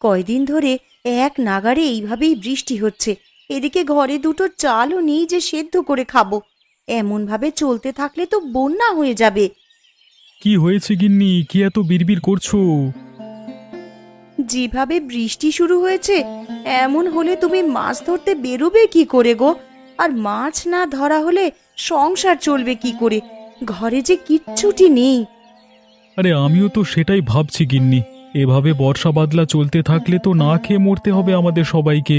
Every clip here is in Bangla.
কয়দিন ধরে এক নাগাড়ে এইভাবেই বৃষ্টি হচ্ছে। এদিকে ঘরে দুটো চালও নেই যে সেদ্ধ করে খাবো। এমন ভাবে চলতে থাকলে তো বন্যা হয়ে যাবে। কি হয়েছে গিন্নি, কি এত বিড়বিড় করছো? যেভাবে বৃষ্টি শুরু হয়েছে, এমন হলে তুমি মাছ ধরতে বেরোবে কি করে গো? আর মাছ না ধরা হলে সংসার চলবে কি করে? ঘরে যে কিচ্ছুটি নেই। আরে আমিও তো সেটাই ভাবছি গিন্নি, এভাবে বর্ষা বাদলা চলতে থাকলে তো না খেয়ে মরতে হবে আমাদের সবাইকে।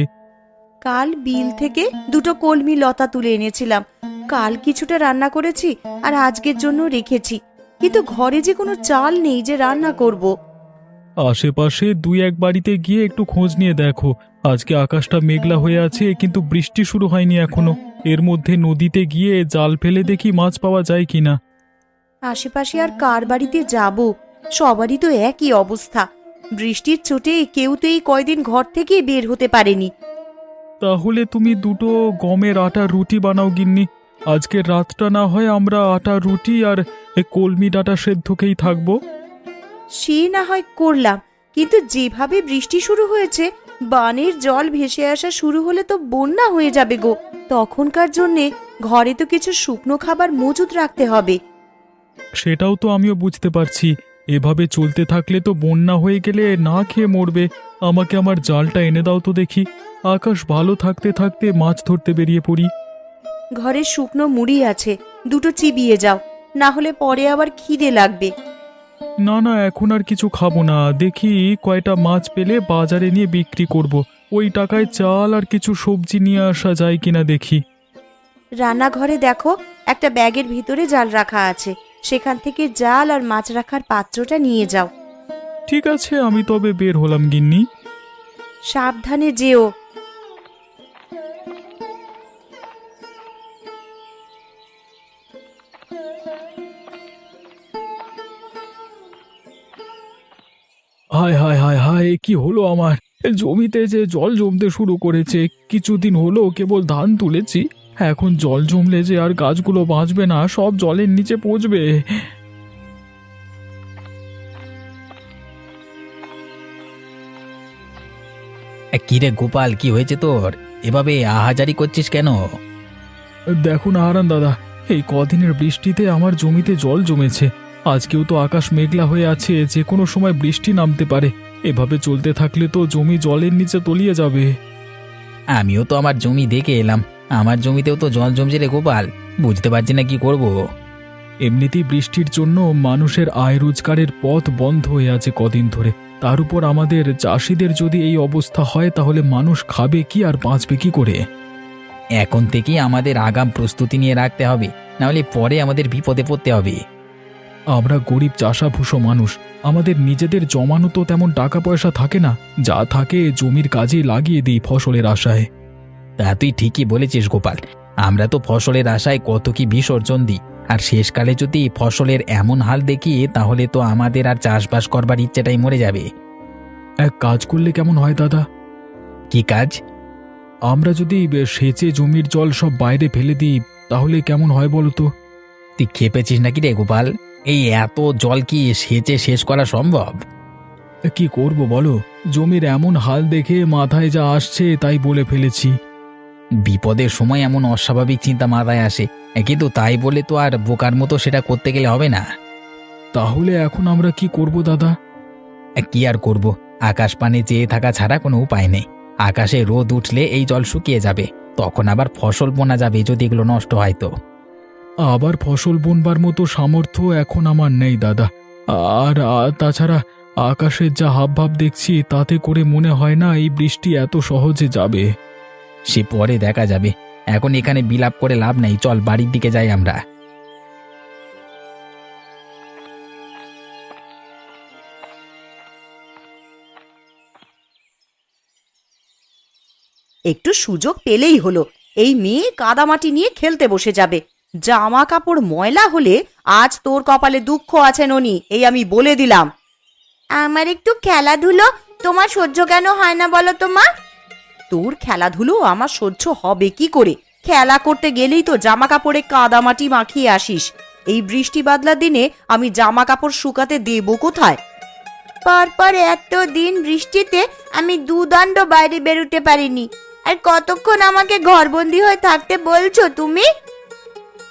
কাল বিল থেকে দুটো কলমি লতা তুলে এনেছিলাম। কাল কিছুটা রান্না করেছি আর আজকের জন্য রেখেছি, কিন্তু ঘরে যে কোনো চাল নেই যে রান্না করব। আশেপাশে দুই এক বাড়িতে গিয়ে একটু খোঁজ নিয়ে দেখো। আজকে আকাশটা মেঘলা হয়ে আছে, কিন্তু বৃষ্টি শুরু হয়নি এখনো। এর মধ্যে নদীতে গিয়ে জাল ফেলে দেখি মাছ পাওয়া যায় কিনা। আশেপাশে আর কার বাড়িতে যাব? সবারই তো একই অবস্থা। বৃষ্টির চোটে কেউ তো এই কয়দিন ঘর থেকে বের হতে পারেনি। তাহলে তুমি দুটো গমের আটার রুটি বানাও গিন্নি। আজকের রাতটা না হয় আমরা আটার রুটি আর কলমি ডাঁটা সেদ্ধকেই থাকবো। সে না হয় করলাম, কিন্তু যেভাবে বৃষ্টি শুরু হয়েছে, বানের জল ভেসে আসা শুরু হলে তো বন্যা হয়ে যাবে গো। তখনকার জন্যে ঘরে তো কিছু শুকনো খাবার মজুদ রাখতে হবে। সেটাও তো আমিও বুঝতে পারছি। এভাবে চলতে থাকলে তো বন্যা হয়ে গেলে না খেয়ে মরবে। আমাকে আমার জালটা এনে দাও তো দেখি। আকাশ ভালো থাকতে থাকতে মাছ ধরতে বেরিয়ে পড়ি। ঘরে শুকনো মুড়ি আছে, দুটো চিবিয়ে যাও, না হলে পরে আবার খিদে লাগবে। না না, এখন আর কিছু খাবো না। দেখি কয়টা মাছ পেলে বাজারে নিয়ে বিক্রি করব। ওই টাকায় চাল আর কিছু সবজি নিয়ে আসা যায় কিনা দেখি। রান্নাঘরে দেখো, একটা ব্যাগের ভিতরে জাল রাখা আছে, সেখান থেকে জাল আর মাছ রাখার পাত্রটা নিয়ে যাও। ঠিক আছে, আমি তবে বের হলাম গিন্নি। সাবধানে যেও। হায় হায় হায় হায়, কি হলো আমার? জমিতে যে জল জমতে শুরু করেছে। কিছুদিন হলো কেবল ধান তুলেছি, এখন জল জমলে যে আর গাছগুলো বাঁচবে না, সব জলের নিচে পচবে। কিরে গোপাল, কি হয়েছে তোর? এভাবে আহাজারি করছিস কেন? দেখুন হারান দাদা, এই কদিনের বৃষ্টিতে আমার জমিতে জল জমেছে। আজকেও তো আকাশ মেঘলা হয়ে আছে, যে কোনো সময় বৃষ্টি নামতে পারে। এভাবে চলতে থাকলে তো জমি জলের নিচে তলিয়ে যাবে। আমিও তো আমার জমি দেখে এলাম, আমার জমিতেও তো জল জমছে রে গোপাল। বুঝতে পারছি না কি করব। এমনিতেই বৃষ্টির জন্য মানুষের আয় রোজগারের পথ বন্ধ হয়ে আছে কদিন ধরে। তার উপর আমাদের চাষিদের যদি এই অবস্থা হয়, তাহলে মানুষ খাবে কি আর বাঁচবে কি করে? এখন থেকেই আমাদের আগাম প্রস্তুতি নিয়ে রাখতে হবে, নাহলে পরে আমাদের বিপদে পড়তে হবে। আমরা গরিব চাষাভুষো মানুষ, আমাদের নিজেদের জমানো তো তেমন টাকা পয়সা থাকে না। যা থাকে জমির কাজে লাগিয়ে দিই ফসলের আশায়। তা তুই ঠিকই বলেছিস গোপাল, আমরা তো ফসলের আশায় কত কি বিসর্জন দিই। আর শেষকালে যদি ফসলের এমন হাল দেখি, তাহলে তো আমাদের আর চাষবাস করবার ইচ্ছেটাই মরে যাবে। এক কাজ করলে কেমন হয় দাদা? কি কাজ? আমরা যদি সেচে জমির জল সব বাইরে ফেলে দিই, তাহলে কেমন হয় বলো তো? তুই খেপেছিস নাকি রে গোপাল? এই এত জল কি সেচে শেষ করা সম্ভব? কি করব বলো, জমির এমন হাল দেখে মাথায় যা আসছে তাই বলে ফেলেছি। বিপদের সময় এমন অস্বাভাবিক চিন্তা মাথায় আসে, কিন্তু তাই বলে তো আর বোকার মতো সেটা করতে গেলে হবে না। তাহলে এখন আমরা কি করব দাদা? কি আর করব, আকাশ পানে চেয়ে থাকা ছাড়া কোনো উপায় নেই। আকাশে রোদ উঠলে এই জল শুকিয়ে যাবে, তখন আবার ফসল বোনা যাবে যদি এগুলো নষ্ট হয় তো। আবার ফসল বুনবার মতো সামর্থ্য এখন আমার নেই দাদা। আর তাছাড়া আকাশের যা হাবভাব দেখছি, তাতে করে মনে হয় না এই বৃষ্টি এত সহজে যাবে। সে পরে দেখা যাবে, এখন এখানে বিলাপ করে লাভ নেই। চল বাড়ির দিকে যাই আমরা। একটু সুযোগ পেলেই হলো, এই মেয়ে কাদামাটি নিয়ে খেলতে বসে যাবে। জামা কাপড় ময়লা হলে আজ তোর কপালে দুঃখ আছে ননি, এই আমি বলে দিলাম। আমার একটু খেলাধুলো তোমার সহ্য কেন হয় না বলো তো মা? তোর খেলাধুলো আমার সহ্য হবে কি করে? খেলা করতে গেলেই তো জামা কাপড়ে কাদামাটি মাখিয়ে আসিস। এই বৃষ্টি বাদলার দিনে আমি জামা কাপড় শুকাতে দেবো কোথায়? পর পর এত দিন বৃষ্টিতে আমি দুদণ্ড বাইরে বেরোতে পারিনি, আর কতক্ষণ আমাকে ঘরবন্দি হয়ে থাকতে বলছো তুমি?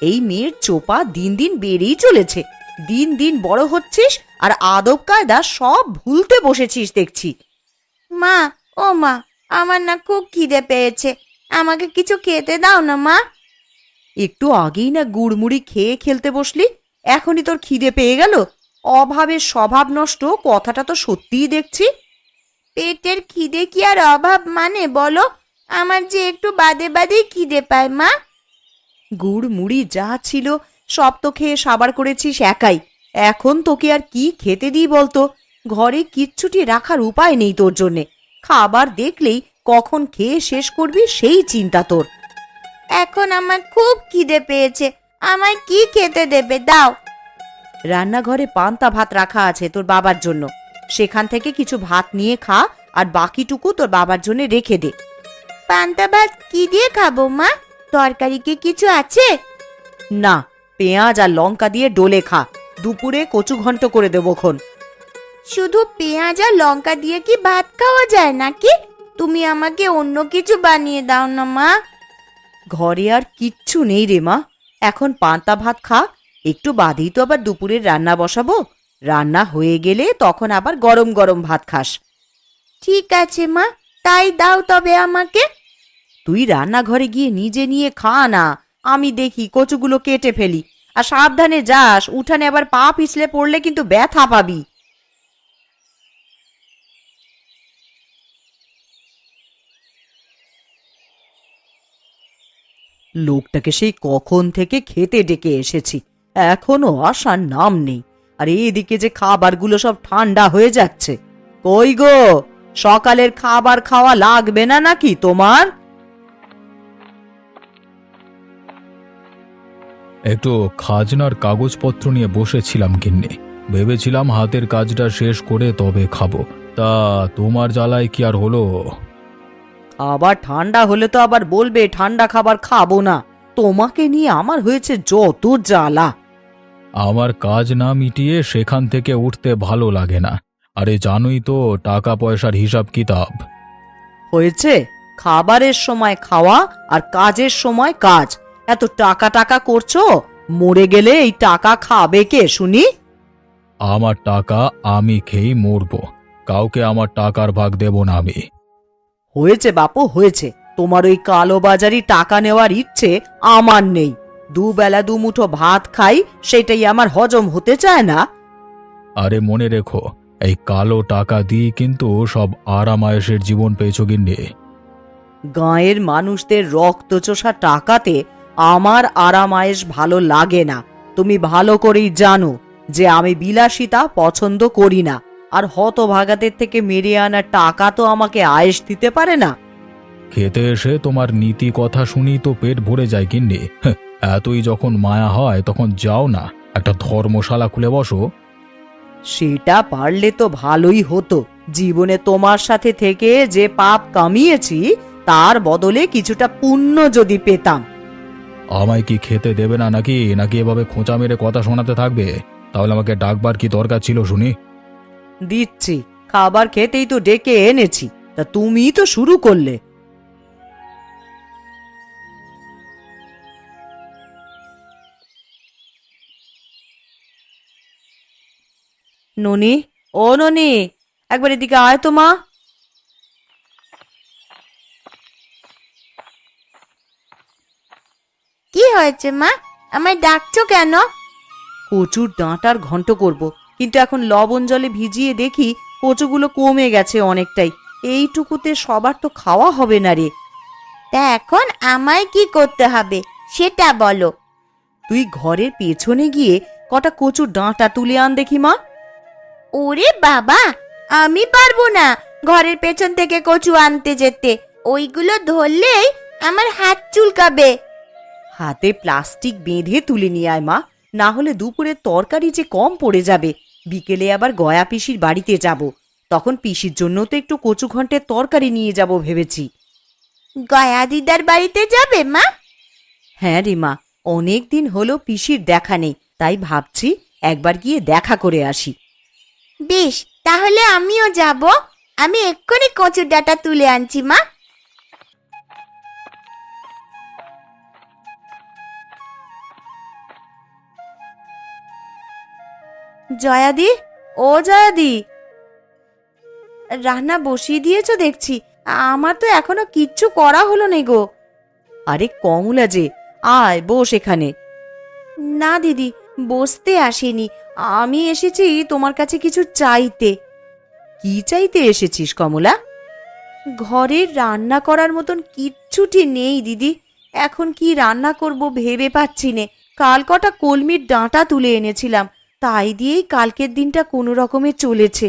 এই মেয়ের চোপা দিন দিন বেড়েই চলেছে। দিন দিন বড় হচ্ছিস আর আদব কায়দা সব ভুলতে বসেছিস দেখছি। মা, ও মা, আমার না খুব খিদে পেয়েছে, আমাকে কিছু খেতে দাও না মা। একটু আগেই না গুড়মুড়ি খেয়ে খেলতে বসলি, এখনই তোর খিদে পেয়ে গেল? অভাবের স্বভাব নষ্ট, কথাটা তো সত্যিই দেখছি। পেটের খিদে কি আর অভাব মানে বলো? আমার যে একটু বাদে বাদেই খিদে পায় মা। গুড় মুড়ি যা ছিল সব তো খেয়ে সাবার করেছিস একাই। এখন তোকে আর কি খেতে দিই বলতো? ঘরে কিচ্ছুটি রাখার উপায় নেই তোর জন্যে। খাবার দেখলেই কখন খেয়ে শেষ করবি সেই চিন্তা তোর। এখন আমার খুব খিদে পেয়েছে, আমায় কি খেতে দেবে দাও। রান্নাঘরে পান্তা ভাত রাখা আছে তোর বাবার জন্য, সেখান থেকে কিছু ভাত নিয়ে খা, আর বাকিটুকু তোর বাবার জন্য রেখে দে। পান্তা ভাত কি দিয়ে খাবো মা? তরকারি কি কিছু আছে? না, পেঁয়াজ আর লঙ্কা দিয়ে ডোলে খা। দুপুরে কচু ঘন্ট করে দেবো খন। শুধু পেঁয়াজ আর লঙ্কা দিয়ে কি ভাত খাওয়া যায় নাকি? তুমি আমাকে অন্য কিছু বানিয়ে দাও না মা। ঘরে আর কিচ্ছু নেই রে মা, এখন পান্তা ভাত খা। একটু বাদেই তো আবার দুপুরের রান্না বসাবো। রান্না হয়ে গেলে তখন আবার গরম গরম ভাত খাস। ঠিক আছে মা, তাই দাও তবে আমাকে। তুই রান্নাঘরে গিয়ে নিজে নিয়ে খা না, আমি দেখি কচুগুলো কেটে ফেলি। আর সাবধানে যাস, উঠানে আবার পা পিছলে পড়লে কিন্তু ব্যথা পাবি। লোকটাকে সেই কখন থেকে খেতে ডেকে এসেছি, এখনো আসার নাম নেই। আর এদিকে যে খাবারগুলো সব ঠান্ডা হয়ে যাচ্ছে। কই গো, সকালের খাবার খাওয়া লাগবে না নাকি তোমার? একটু খাজনার কাগজপত্র নিয়ে বসেছিলাম কিন্নে, ভেবেছিলাম হাতের কাজটা শেষ করে তবে খাবো। তা তোমার জ্বালায় কি আর হলো? আবার ঠান্ডা হলে তো আবার বলবে ঠান্ডা খাবার খাবো না। তোমাকে নিয়ে আমার হয়েছে যত জ্বালা। আমার কাজ না মিটিয়ে সেখান থেকে উঠতে ভালো লাগে না। আরে জানোই তো টাকা পয়সার হিসাব কিতাব। হয়েছে, খাবারের সময় খাওয়া আর কাজের সময় কাজ। এত টাকা টাকা করছো, মরে গেলে এই টাকা খাবে কে শুনি? আমার টাকা আমি খেয়েই মরবো, কাউকে আমার টাকার ভাগ দেব না আমি। হয়েছে বাপু, হয়েছে। তোমার ওই কালোবাজারি টাকা নেওয়ার ইচ্ছে আমার নেই। দুবেলা দুমুঠো ভাত খাই, সেটাই আমার হজম হতে চায় না। আরে মনে রেখো, এই কালো টাকা দিয়ে কিন্তু সব আরামায়েশের জীবন পেয়েছ গিন্নি। গাঁয়ের মানুষদের রক্তচোষা টাকাতে আমার আরামায়েশ ভালো লাগে না। তুমি ভালো করেই জানো যে আমি বিলাসিতা পছন্দ করি না। আর হতভাগাদের থেকে মেরে আনা টাকা তো আমাকে আয়েশ দিতে পারে না। খেতে এসে তোমার নীতি কথা শুনি তো পেট ভরে যায় গিন্নি। এতই যখন মায়া হয় তখন যাও না, একটা ধর্মশালা খুলে বসো। সেটা পারলে তো ভালোই হতো। জীবনে তোমার সাথে থেকে যে পাপ কামিয়েছি তার বদলে কিছুটা পুণ্য যদি পেতাম। আমায় কি খেতে দেবে না নাকি নাকি এভাবে খোঁচা মেরে কথা শোনাতে থাকবে? তাহলে আমাকে ডাকবার কি দরকার ছিল শুনি? দিচ্ছি, খাবার খেতেই তো ডেকে এনেছি, তা তুমি তো শুরু করলে। ননি, ও ননি, একবার এদিকে আয় তো মা। কি হয়েছে মা, আমায় ডাকছো কেন? কচুর ডাঁটার ঘন্ট করব, কিন্তু এখন লবণ জলে ভিজিয়ে দেখি কচুগুলো কমে গেছে অনেকটাই। এইটুকুতে সবার তো খাওয়া হবে না রে। তা এখন আমায় কি করতে হবে সেটা বলো। তুই ঘরের পেছনে গিয়ে কটা কচুর ডাঁটা তুলে আন দেখি মা। ওরে বাবা, আমি পারবো না ঘরের পেছন থেকে কচু আনতে যেতে। ওইগুলো ধরলেই আমার হাত চুলকাবে। হাতে প্লাস্টিক বেঁধে তুলে নিয়ে আয় মা, না হলে দুপুরের তরকারি যে কম পড়ে যাবে। বিকেলে আবার গয়া পিসির বাড়িতে যাব, তখন পিসির জন্য তো একটু কচু ঘন্টের তরকারি নিয়ে যাব ভেবেছি। গয়া দিদার বাড়িতে যাবে মা? হ্যাঁ রে মা, অনেক দিন হলো পিসির দেখা নেই, তাই ভাবছি একবার গিয়ে দেখা করে আসি। বেশ, তাহলে আমিও যাব। আমি এক্ষুনি কচুর ডাঁটা তুলে আনছি মা। জয়াদি, ও জয়াদি, রান্না বসিয়ে দিয়েছো দেখছি। আমার তো এখনো কিচ্ছু করা হলো না গো। আরে কমলা যে, আয় বস এখানে। না দিদি, বসতে আসিনি, আমি এসেছি তোমার কাছে কিছু চাইতে। কি চাইতে এসেছিস কমলা? ঘরে রান্না করার মতন কিচ্ছুটি নেই দিদি। এখন কি রান্না করব ভেবে পাচ্ছি নে। কাল কটা কলমির ডাঁটা তুলে এনেছিলাম, তাই দিয়েই কালকের দিনটা কোনো রকমে চলেছে।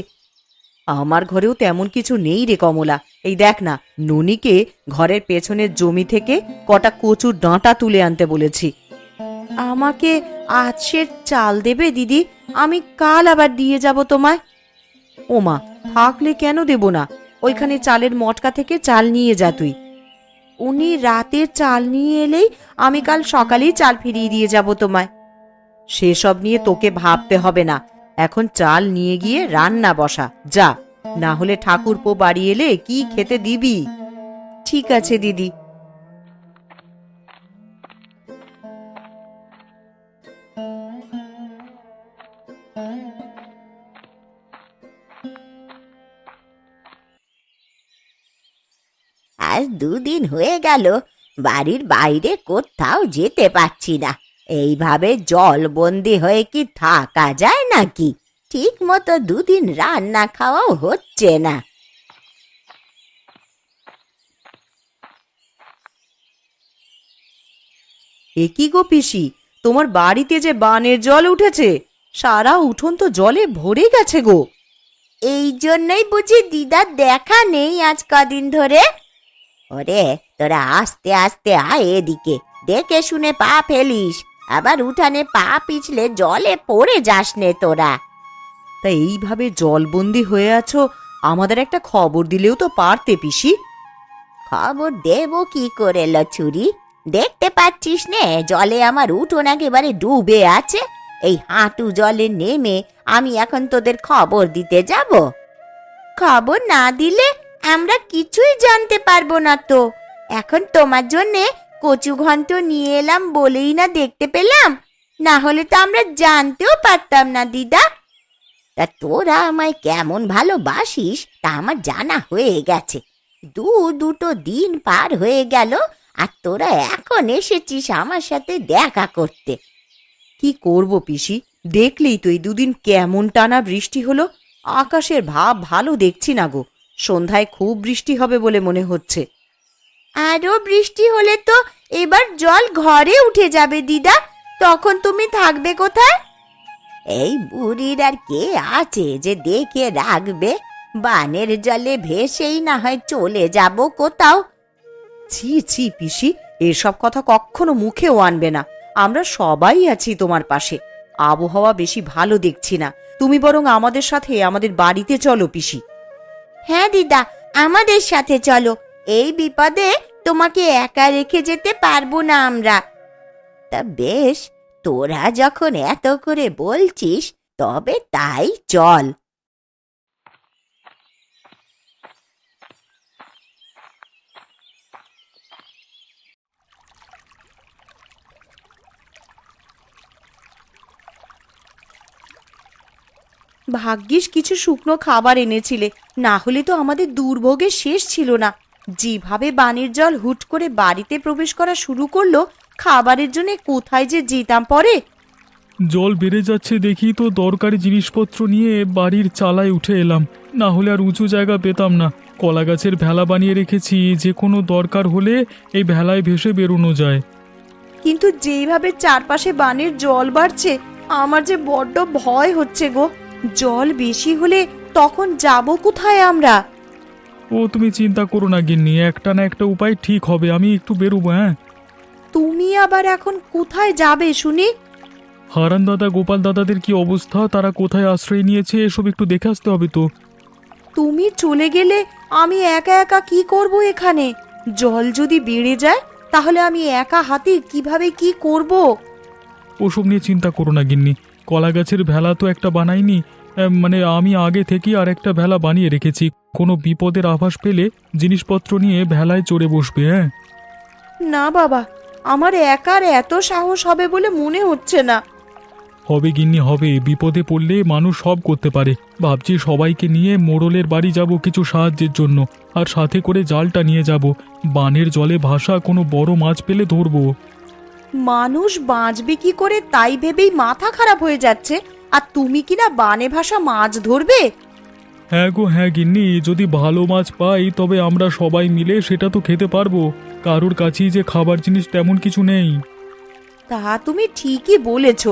আমার ঘরেও তেমন কিছু নেই রে কমলা। এই দেখ না, ননিকে ঘরের পেছনের জমি থেকে কটা কচুর ডাঁটা তুলে আনতে বলেছি। আমাকে আজ সের চাল দেবে দিদি? আমি কাল আবার দিয়ে যাব তোমায়। ওমা, থাকলে কেন দেব না? ওইখানে চালের মটকা থেকে চাল নিয়ে যা তুই। উনি রাতের চাল নিয়ে এলেই আমি কাল সকালেই চাল ফিরিয়ে দিয়ে যাব তোমায়। সেসব নিয়ে তোকে ভাবতে হবে না, এখন চাল নিয়ে গিয়ে রান্না বসা যা, না হলে ঠাকুরপো বাড়ি এলে কি খেতে দিবি? ঠিক আছে দিদি। আজ 2 দিন হয়ে গেল বাড়ির বাইরে কোথাও যেতে পারছি না। এইভাবে জলবন্দি হয়ে কি থাকা যায় নাকি? ঠিক মতো 2 দিন রান্না খাওয়াও হচ্ছে না। এ কি গো পিসি, তোমার বাড়িতে যে বানের জল উঠেছে, সারা উঠোন তো জলে ভরে গেছে গো। এই জন্যই বুঝি দিদার দেখা নেই আজ কদিন ধরে। ওরে, তোরা আস্তে আস্তে আয় এদিকে, দেখে শুনে পা ফেলিস, আবার উঠানে পা পিছলে জলে পড়ে যাস নে তোরা। তা এইভাবে জলবন্দি হয়ে আছো, আমাদের একটা খবর দিলেও তো পারতে পিসি। খবর দেব কি করে লছুরি? দেখতে পাচ্ছিস নে জলে আমার উঠোন একেবারে ডুবে আছে। এই হাঁটু জলে নেমে আমি এখন তোদের খবর দিতে যাব? খবর না দিলে আমরা কিছুই জানতে পারবো না তো। এখন তোমার জন্যে কচু ঘন্ট নিয়ে এলাম বলেই না দেখতে পেলাম, না হলে তো আমরা জানতেও পারতাম না দিদা। তা তোরা আমায় কেমন ভালোবাসিস তা আমার জানা হয়ে গেছে। দুটো দিন পার হয়ে গেল আর তোরা এখন এসেছিস আমার সাথে দেখা করতে। কি করব পিসি, দেখলেই তো এই 2 দিন কেমন টানা বৃষ্টি হলো। আকাশের ভাব ভালো দেখছি না গো, সন্ধ্যায় খুব বৃষ্টি হবে বলে মনে হচ্ছে। আরো বৃষ্টি হলে তো এবার জল ঘরে উঠে যাবে দিদা, তখন তুমি থাকবে কোথায়? এই বুড়ির আর কে আছে যে দেখে রাখবে? বানের জলে ভেসেই না হয় চলে যাব কোথাও। ছি ছি পিসি, এসব কথা কখনো মুখেও আনবে না। আমরা সবাই আছি তোমার পাশে। আবহাওয়া বেশি ভালো দেখছি না, তুমি বরং আমাদের সাথে আমাদের বাড়িতে চলো পিসি। হ্যাঁ দিদা, আমাদের সাথে চলো। এই বিপদে তোমাকে একা রেখে যেতে পারবো না আমরা। তা বেশ, তোরা যখন এত করে বলছিস তবে তাই চল। ভাগ্যিস কিছু শুকনো খাবার এনেছিলে, না হলে তো আমাদের দুর্ভোগের শেষ ছিল না। যেভাবে বানের জল হুট করে বাড়িতে প্রবেশ করা শুরু করলো, খাবারের জন্য কোথায় যে যেতাম পরে। জল বেড়ে যাচ্ছে দেখি তো দরকারি জিনিসপত্র নিয়ে বাড়ির চালায় উঠে এলাম, না হলে আর উঁচু জায়গা পেতাম না। কলা গাছের ভেলা বানিয়ে রেখেছি, যে কোনো দরকার হলে এই ভেলায় ভেসে বেরোনো যায়। কিন্তু যেইভাবে চারপাশে বানের জল বাড়ছে, আমার যে বড্ড ভয় হচ্ছে গো। জল বেশি হলে তখন যাব কোথায় আমরা? ও তুমি চিন্তা করো না গিন্নি, একটা না একটা উপায় ঠিক হবে। আমি একটু বেরোবো। হ্যাঁ, তুমি আবার এখন কোথায় যাবে শুনি? হারান দাদা গোপাল দাদাদের কি অবস্থা, তারা কোথায় আশ্রয় নিয়েছে, এসব একটু দেখে আসতে হবে তো। তুমি চলে গেলে আমি একা একা কি করব এখানে? জল যদি বেড়ে যায় তাহলে আমি একা হাতে কিভাবে কি করব? ওসব নিয়ে চিন্তা করো না গিন্নি, কলা গাছের ভেলা তো একটা বানাইনি, মানে আমি আগে থেকেই আর একটা ভেলা বানিয়ে রেখেছি। কোনো বিপদের আভাস পেলে জিনিসপত্র নিয়ে ভেলায় চড়ে বসবে। হ্যাঁ, না বাবা, আমার একার এত সাহস হবে বলে মনে হচ্ছে না। হবে গিন্নি হবে, বিপদে পড়লে মানুষ সব করতে পারে। ভাবছি সবাইকে নিয়ে মোড়লের বাড়ি যাব কিছু সাহায্যের জন্য, আর সাথে করে জালটা নিয়ে যাব। বানের জলে ভাসা কোনো বড় মাছ পেলে ধরবো। মানুষ বাঁচবে কি করে তাই ভেবেই মাথা খারাপ হয়ে যাচ্ছে, আর তুমি কিনা বানে ভাসা মাছ ধরবে? হ্যাঁ গো হ্যাঁ গিন্নি, যদি ভালো মাছ পাই তবে আমরা সবাই মিলে সেটা তো খেতে পারবো। কারোর কাছেই যে খাবার জিনিস তেমন কিছু নেই। তা তুমি ঠিকই বলেছ,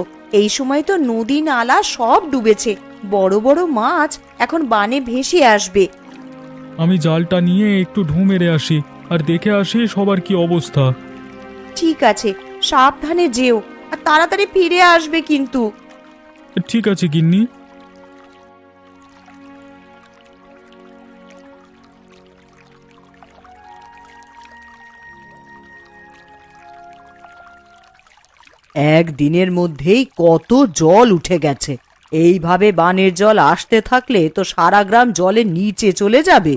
এই সময় তো নদী নালা সব ডুবেছে, বড় বড় মাছ এখন বানে ভেসে আসবে। আমি জালটা নিয়ে একটু ঢু মেরে আসি, আর দেখে আসি সবার কি অবস্থা। ঠিক আছে, সাবধানে যেও, আর তাড়াতাড়ি ফিরে আসবে কিন্তু। ঠিক আছে গিন্নি। একদিনের মধ্যেই কত জল উঠে গেছে। এইভাবে বানের জল আসতে থাকলে তো সারা গ্রাম জলের নিচে চলে যাবে।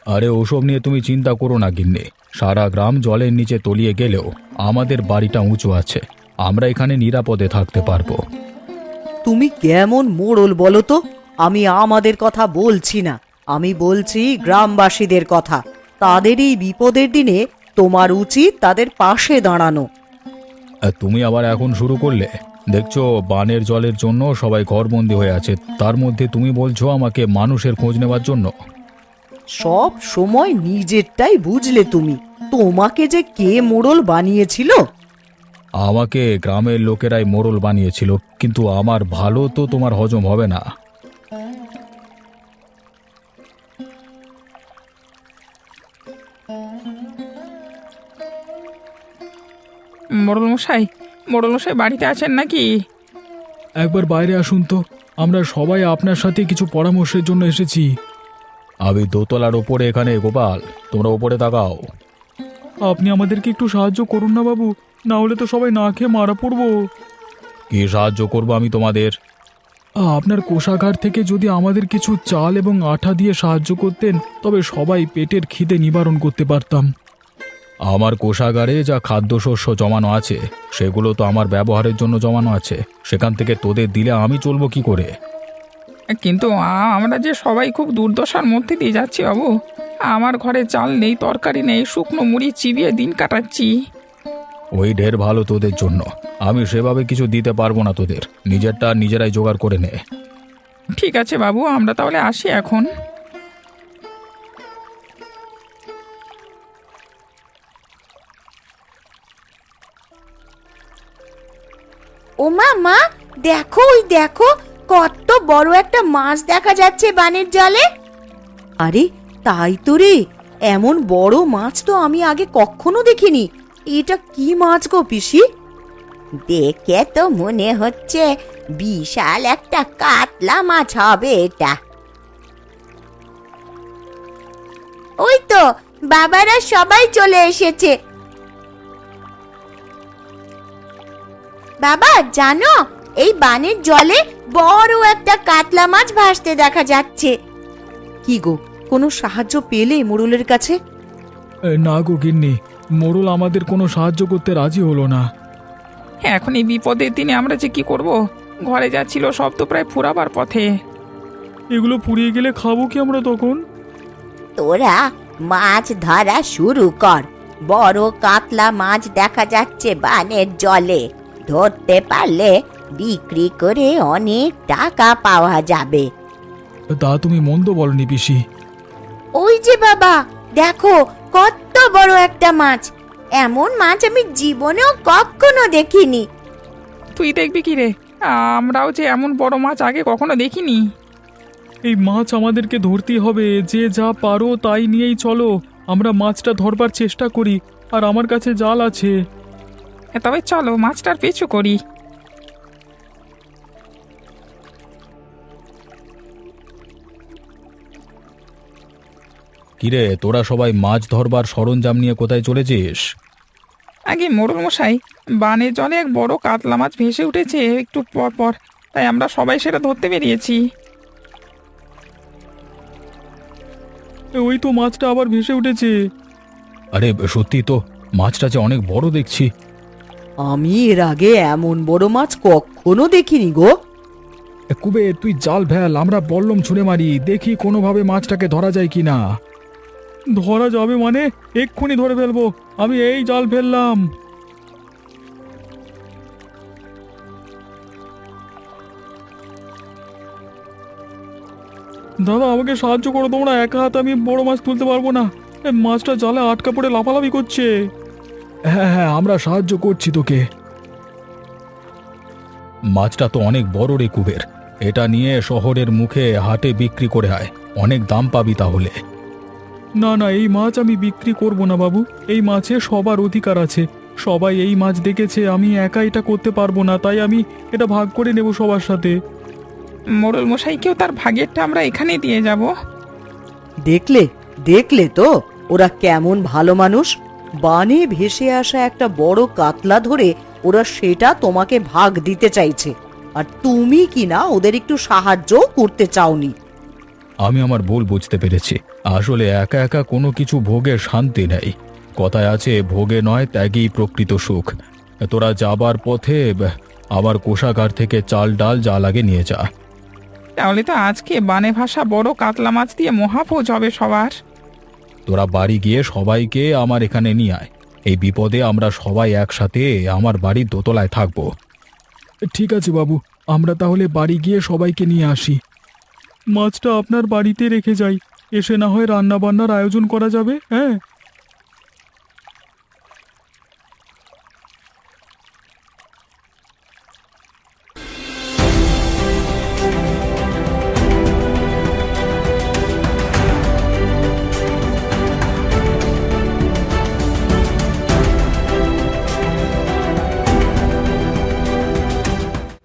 আরে ওসব নিয়ে তুমি চিন্তা করো না গিন্নি, সারা গ্রাম জলের নিচে তলিয়ে গেলেও আমাদের বাড়িটা উঁচু আছে, আমরা এখানে নিরাপদে থাকতে পারবো। তুমি কেমন মোড়ল বলো তো? আমি আমাদের কথা বলছি না, আমি বলছি গ্রামবাসীদের কথা। তাদের এই বিপদের দিনে তোমার উচিত তাদের পাশে দাঁড়ানো। আর তুমি আবার এখন শুরু করলে? দেখছো বানের জলের জন্য সবাই ঘরবন্দি হয়ে আছে, তার মধ্যে তুমি বলছো আমাকে মানুষের খোঁজ নেওয়ার জন্য। সব সময় নিজেরটাই বুঝলে তুমি। তোমাকে যে কে মোড়ল বানিয়েছিল? আমাকে গ্রামের লোকেরাই মোড়ল বানিয়েছিল, কিন্তু আমার ভালো তো তোমার হজম হবে না। মোড়লমশাই বাড়িতে আছেন নাকি? একবার বাইরে আসুন তো, আমরা সবাই আপনার সাথে কিছু পরামর্শের জন্য এসেছি। আমি দোতলার ওপরে এখানে, গোপাল তোমরা ওপরে তাকাও। আপনি আমাদেরকে একটু সাহায্য করুন না বাবু, না হলে তো সবাই না খেয়ে মারা পড়বো। কি সাহায্য করবো আমি তোমাদের? আপনার কোষাগার থেকে যদি আমাদের কিছু চাল এবং আঠা দিয়ে সাহায্য করতেন, তবে সবাই পেটের খিদে নিবারণ করতে পারতাম। আমার কোষাগারে যা খাদ্যশস্য জমানো আছে সেগুলো তো আমার ব্যবহারের জন্য জমানো আছে, সেখান থেকে তোদের দিলে আমি চলবো কি করে? কিন্তু আমরা যে সবাই খুব দুর্দশার মধ্যে দিয়ে যাচ্ছি বাবু। আমার ঘরে চাল নেই, তরকারি নেই, শুকনো মুড়ি চিবিয়ে দিন কাটাচ্ছি। ওই ঢের ভালো তোদের জন্য, আমি সেভাবে কিছু দিতে পারবো না তোদের, নিজেরটা নিজেরাই জোগাড় করে নে। ঠিক আছে বাবু, আমরা তাহলে আসি এখন। ও মা, দেখো ওই দেখো, কত বড় একটা মাছ দেখা যাচ্ছে বানের জলে। আরে তাই তো রে, এমন বড় মাছ তো আমি আগে কখনো দেখিনি। এটা কি মাছ গো পিসি? দেখে তো মনে হচ্ছে বিশাল একটা কাতলা মাছ হবে এটা। ওই তো বাবারা সবাই চলে এসেছে। বাবা জানো, এই বানের জলে বড় একটা কাতলা মাছ ভাসতে দেখা যাচ্ছে। কি গো, কোনো সাহায্য পেলে মোড়লের কাছে? না গো গিন্নি, মোড়ল আমাদের কোনো সাহায্য করতে রাজি হলো না। এখন এই বিপদের দিনে আমরা যে কি করব? ঘরে যা ছিল সব তো প্রায় ফুরাবার পথে। এগুলো পুড়িয়ে গেলে খাবো কি আমরা তখন? তোরা মাছ ধরা শুরু কর, বড় কাতলা মাছ দেখা যাচ্ছে বানের জলে। ধরতে পারলে বিক্রি করে অনেক টাকা পাওয়া যাবে। তা তুমি মন্দ বলনি পিসি। ওই যে বাবা দেখো, কত বড় একটা মাছ। এমন মাছ আমি জীবনেও কখনো দেখিনি। তুই দেখবি কি রে? আমরাও যে এমন বড় মাছ আগে কখনো দেখিনি। এই মাছ আমাদেরকে ধরতেই হবে, যে যা পারো তাই নিয়েই চলো। আমরা মাছটা ধরবার চেষ্টা করি, আর আমার কাছে জাল আছে। তবে চলো মাছটার পিছু করি। কিরে, তোরা সবাই মাছ ধরবার সরঞ্জাম নিয়ে কোথায় চলেছিস? আগে মোড়ল মশাই, বানের জলে এক বড় কাতলা মাছ ভেসে উঠেছে একটু পর পর। তাই আমরা সবাই সেটা ধরতে বেরিয়েছি। ওই তো মাছটা আবার ভেসে উঠেছে। আরে সত্যি তো, মাছটা যে অনেক বড় দেখছি। আমি এর আগে এমন বড় মাছ কখনো দেখিনি গো। কুবে তুই জাল ফেল, আমরা বল্লম ছুঁড়ে মারি, দেখি কোনোভাবে মাছটাকে ধরা যায় কিনা। ধরা যাবে মানে? এক্ষুনি ধরে ফেলবো, আমি এই জাল ফেললাম। দাদা আমাকে সাহায্য করো তোমরা, একা হাতে আমি বড় মাছ তুলতে পারবো না। মাছটা জালে আটকা পড়ে লাফালাফি করছে। হ্যাঁ হ্যাঁ, আমরা সাহায্য করছি তোকে। মাছটা তো অনেক বড় রে কুবের, এটা নিয়ে শহরের মুখে হাটে বিক্রি করে আয়, অনেক দাম পাবি তাহলে। না না, এই মাছ আমি বিক্রি করব না বাবু, এই মাছে সবার অধিকার আছে। সবাই এই মাছ দেখেছে, আমি একা এটা করতে পারবো না, তাই আমি এটা ভাগ করে নেব সবার সাথে। মোড়ল মশাইকেও তার ভাগেরটা আমরা এখানে দিয়ে যাব। দেখলে দেখলে তো ওরা কেমন ভালো মানুষ। বানে ভেসে আসা একটা বড় কাতলা ধরে ওরা সেটা তোমাকে ভাগ দিতে চাইছে, আর তুমি কিনা ওদের একটু সাহায্য করতে চাওনি। আমি আমার ভুল বুঝতে পেরেছি, আসলে একা একা কোনো কিছু ভোগের শান্তি নেই। কথায় আছে, ভোগে নয় ত্যাগেই প্রকৃত সুখ। তোরা যাবার পথে আবার কোষাগার থেকে চাল ডাল যা লাগে নিয়ে যা। তাহলে তো আজকে বানে ভাষা বড় কাতলা মাছ দিয়ে মহাভোজ হবে সবার। তোরা বাড়ি গিয়ে সবাইকে আমার এখানে নিয়ে আয়, এই বিপদে আমরা সবাই একসাথে আমার বাড়ির দোতলায় থাকবো। ঠিক আছে বাবু, আমরা তাহলে বাড়ি গিয়ে সবাইকে নিয়ে আসি। মাছটা আপনার বাড়িতে রেখে যাই, এসে না হয় রান্না বান্নার আয়োজন করা যাবে। হ্যাঁ।